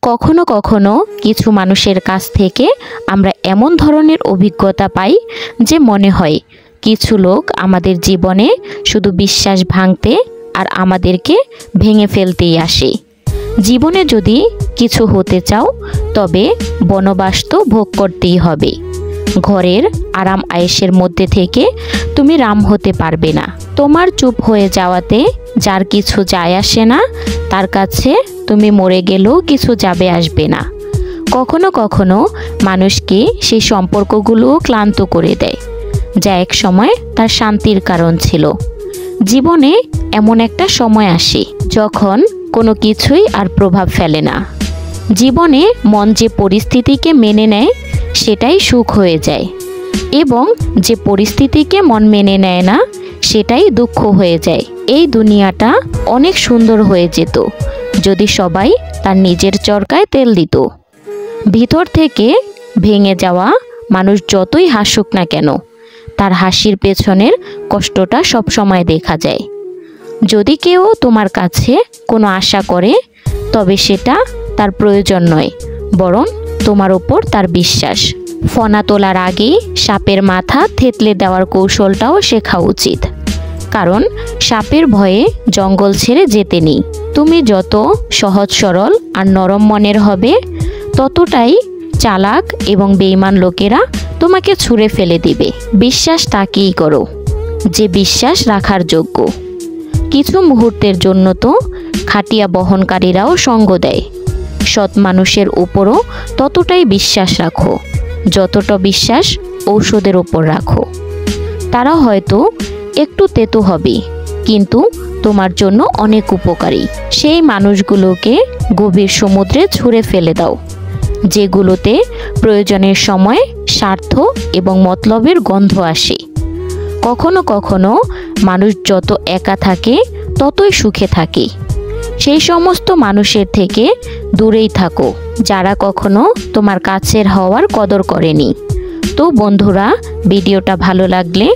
কখনো কখনো কিছু মানুষের কাছ থেকে আমরা এমন ধরনের অভিজ্ঞতা পাই যে মনে হয় কিছু লোক আমাদের জীবনে শুধু বিশ্বাস ভাঙতে আর আমাদেরকে ভেঙে ফেলতেই আসে। জীবনে যদি কিছু হতে চাও তবে বনবাস তো ভোগ করতেই হবে। ঘরের আরাম আয়েশের মধ্যে থেকে তুমি রাম হতে পারবে না। তোমার চুপ হয়ে যাওয়াতে যার কিছু যায় আসে না, তার কাছে তুমি মরে গেলেও কিছু যাবে আসবে না। কখনো কখনো মানুষকে সেই সম্পর্কগুলোও ক্লান্ত করে দেয়, যা এক সময় তার শান্তির কারণ ছিল। জীবনে এমন একটা সময় আসে যখন কোনো কিছুই আর প্রভাব ফেলে না। জীবনে মন যে পরিস্থিতিকে মেনে নেয় সেটাই সুখ হয়ে যায়, এবং যে পরিস্থিতিকে মন মেনে নেয় না সেটাই দুঃখ হয়ে যায়। এই দুনিয়াটা অনেক সুন্দর হয়ে যেত যদি সবাই তার নিজের চরকায় তেল দিত। ভিতর থেকে ভেঙে যাওয়া মানুষ যতই হাসুক না কেন, তার হাসির পেছনের কষ্টটা সবসময় দেখা যায়। যদি কেউ তোমার কাছে কোনো আশা করে তবে সেটা তার প্রয়োজন নয়, বরং তোমার ওপর তার বিশ্বাস। ফনা তোলার আগেই সাপের মাথা থেতলে দেওয়ার কৌশলটাও শেখা উচিত, কারণ সাপের ভয়ে জঙ্গল ছেড়ে যেতে নেই। তুমি যত সহজ সরল আর নরম মনের হবে, ততটাই চালাক এবং বেঈমান লোকেরা তোমাকে ছুঁড়ে ফেলে দিবে। বিশ্বাস তাকেই করো যে বিশ্বাস রাখার যোগ্য। কিছু মুহূর্তের জন্য তো খাটিয়া বহনকারীরাও সঙ্গ দেয়। সৎ মানুষের উপরও ততটাই বিশ্বাস রাখো যতটা বিশ্বাস ঔষধের ওপর রাখো। তারা হয়তো একটু তেতো হবে, কিন্তু তোমার জন্য অনেক উপকারী। সেই মানুষগুলোকে গভীর সমুদ্রে ছুঁড়ে ফেলে দাও, যেগুলোতে প্রয়োজনের সময় স্বার্থ এবং মতলবের গন্ধ আসে। কখনো কখনো মানুষ যত একা থাকে ততই সুখে থাকে। সেই সমস্ত মানুষের থেকে দূরেই থাকো যারা কখনো তোমার কাছের হওয়ার কদর করেনি। তো বন্ধুরা, ভিডিওটা ভালো লাগলে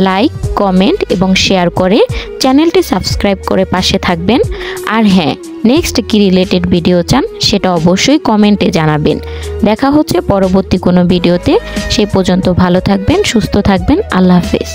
লাইক, কমেন্ট এবং শেয়ার করে চ্যানেলটি সাবস্ক্রাইব করে পাশে থাকবেন। আর হ্যাঁ, নেক্সট কি রিলেটেড ভিডিও চান সেটা অবশ্যই কমেন্টে জানাবেন। দেখা হচ্ছে পরবর্তী কোনো ভিডিওতে। সেই পর্যন্ত ভালো থাকবেন, সুস্থ থাকবেন। আল্লাহ হাফেজ।